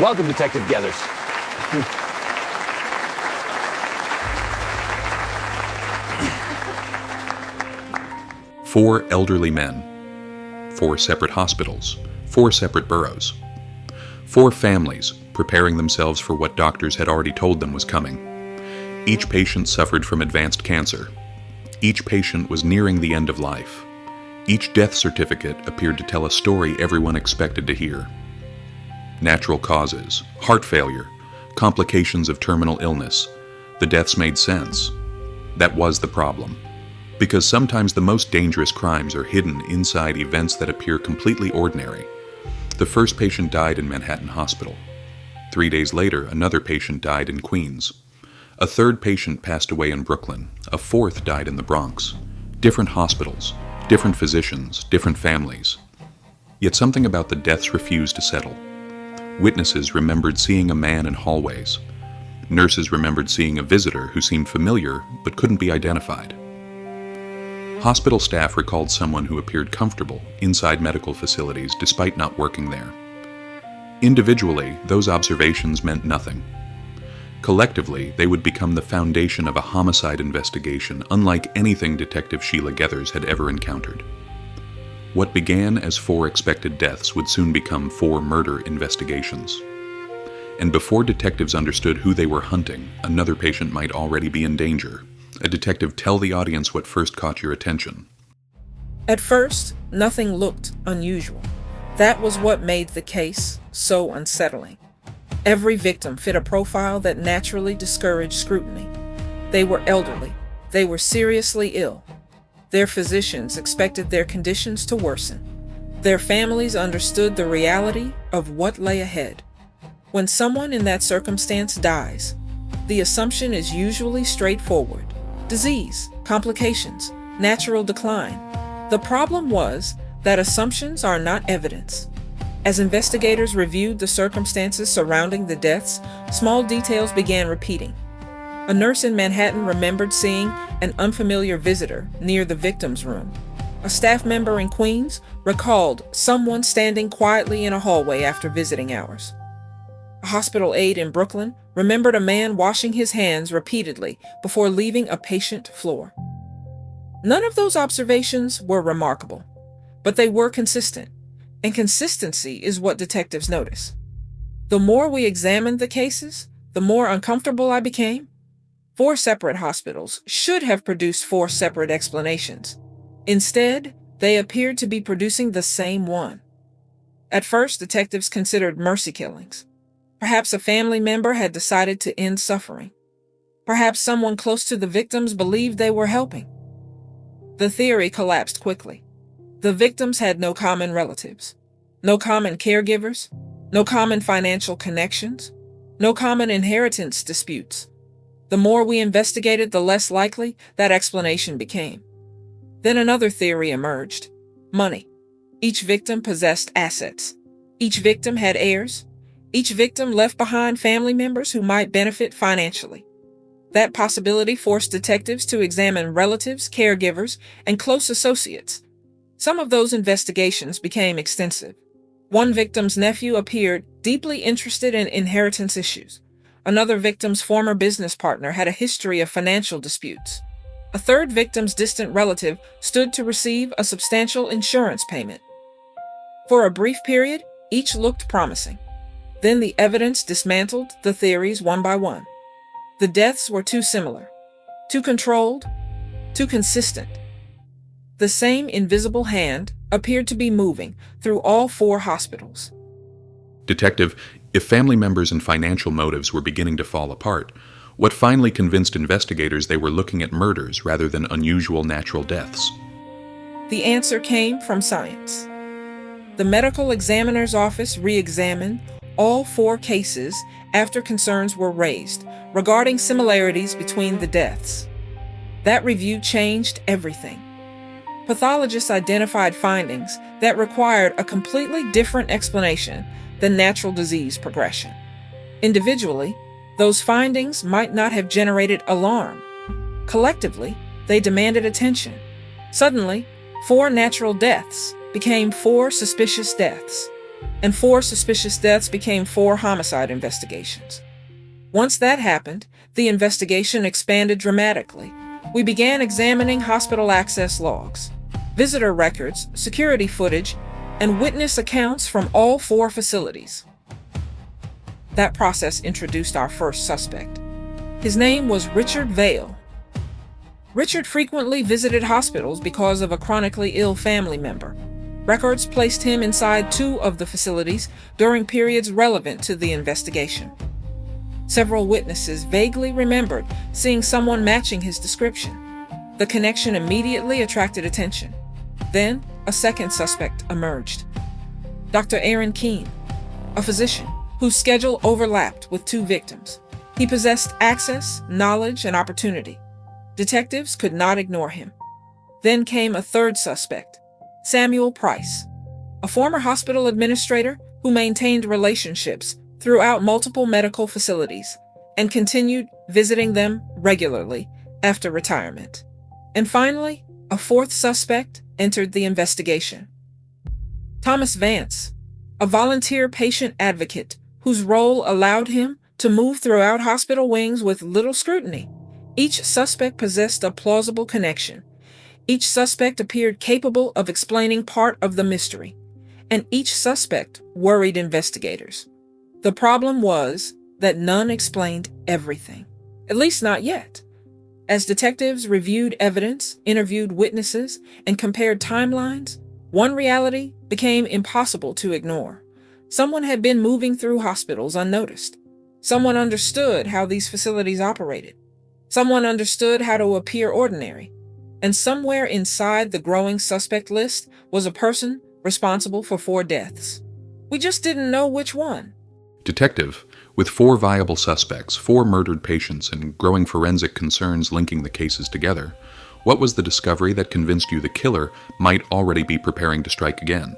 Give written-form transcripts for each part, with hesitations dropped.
Welcome, Detective Geathers. Four elderly men, 4 separate hospitals, 4 separate boroughs, 4 families preparing themselves for what doctors had already told them was coming. Each patient suffered from advanced cancer. Each patient was nearing the end of life. Each death certificate appeared to tell a story everyone expected to hear. Natural causes, heart failure, complications of terminal illness. The deaths made sense. That was the problem. Because sometimes the most dangerous crimes are hidden inside events that appear completely ordinary. The first patient died in Manhattan Hospital. 3 days later, another patient died in Queens. A third patient passed away in Brooklyn. A fourth died in the Bronx. Different hospitals, different physicians, different families. Yet something about the deaths refused to settle. Witnesses remembered seeing a man in hallways. Nurses remembered seeing a visitor who seemed familiar but couldn't be identified. Hospital staff recalled someone who appeared comfortable inside medical facilities despite not working there. Individually, those observations meant nothing. Collectively, they would become the foundation of a homicide investigation unlike anything Detective Shiela Geathers had ever encountered. What began as 4 expected deaths would soon become 4 murder investigations. And before detectives understood who they were hunting, another patient might already be in danger. A detective, tell the audience what first caught your attention. At first, nothing looked unusual. That was what made the case so unsettling. Every victim fit a profile that naturally discouraged scrutiny. They were elderly. They were seriously ill. Their physicians expected their conditions to worsen. Their families understood the reality of what lay ahead. When someone in that circumstance dies, the assumption is usually straightforward. Disease, complications, natural decline. The problem was that assumptions are not evidence. As investigators reviewed the circumstances surrounding the deaths, small details began repeating. A nurse in Manhattan remembered seeing an unfamiliar visitor near the victim's room. A staff member in Queens recalled someone standing quietly in a hallway after visiting hours. A hospital aide in Brooklyn remembered a man washing his hands repeatedly before leaving a patient floor. None of those observations were remarkable, but they were consistent, and consistency is what detectives notice. The more we examined the cases, the more uncomfortable I became. 4 separate hospitals should have produced 4 separate explanations. Instead, they appeared to be producing the same one. At first, detectives considered mercy killings. Perhaps a family member had decided to end suffering. Perhaps someone close to the victims believed they were helping. The theory collapsed quickly. The victims had no common relatives, no common caregivers, no common financial connections, no common inheritance disputes. The more we investigated, the less likely that explanation became. Then another theory emerged: money. Each victim possessed assets. Each victim had heirs. Each victim left behind family members who might benefit financially. That possibility forced detectives to examine relatives, caregivers, and close associates. Some of those investigations became extensive. One victim's nephew appeared deeply interested in inheritance issues. Another victim's former business partner had a history of financial disputes. A third victim's distant relative stood to receive a substantial insurance payment. For a brief period, each looked promising. Then the evidence dismantled the theories one by one. The deaths were too similar, too controlled, too consistent. The same invisible hand appeared to be moving through all 4 hospitals. Detective, if family members and financial motives were beginning to fall apart, what finally convinced investigators they were looking at murders rather than unusual natural deaths? The answer came from science. The medical examiner's office re-examined all 4 cases after concerns were raised regarding similarities between the deaths. That review changed everything. Pathologists identified findings that required a completely different explanation than natural disease progression. Individually, those findings might not have generated alarm. Collectively, they demanded attention. Suddenly, 4 natural deaths became 4 suspicious deaths. and 4 suspicious deaths became 4 homicide investigations. Once that happened, the investigation expanded dramatically. We began examining hospital access logs, visitor records, security footage, and witness accounts from all 4 facilities. That process introduced our first suspect. His name was Richard Vale. Richard frequently visited hospitals because of a chronically ill family member. Records placed him inside 2 of the facilities during periods relevant to the investigation. Several witnesses vaguely remembered seeing someone matching his description. The connection immediately attracted attention. Then, a second suspect emerged. Dr. Aaron Keene, a physician whose schedule overlapped with 2 victims. He possessed access, knowledge, and opportunity. Detectives could not ignore him. Then came a third suspect, Samuel Price, a former hospital administrator who maintained relationships throughout multiple medical facilities and continued visiting them regularly after retirement. And finally, a fourth suspect entered the investigation. Thomas Vance, a volunteer patient advocate whose role allowed him to move throughout hospital wings with little scrutiny. Each suspect possessed a plausible connection. Each suspect appeared capable of explaining part of the mystery, and each suspect worried investigators. The problem was that none explained everything, at least not yet. As detectives reviewed evidence, interviewed witnesses, and compared timelines, one reality became impossible to ignore. Someone had been moving through hospitals unnoticed. Someone understood how these facilities operated. Someone understood how to appear ordinary. And somewhere inside the growing suspect list was a person responsible for 4 deaths. We just didn't know which one. Detective, with 4 viable suspects, 4 murdered patients, and growing forensic concerns linking the cases together, what was the discovery that convinced you the killer might already be preparing to strike again?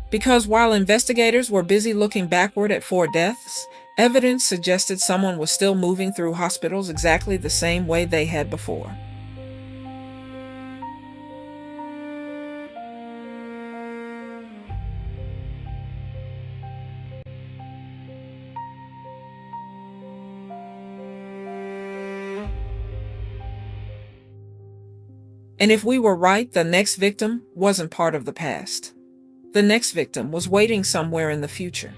Because while investigators were busy looking backward at 4 deaths, evidence suggested someone was still moving through hospitals exactly the same way they had before. And if we were right, the next victim wasn't part of the past. The next victim was waiting somewhere in the future.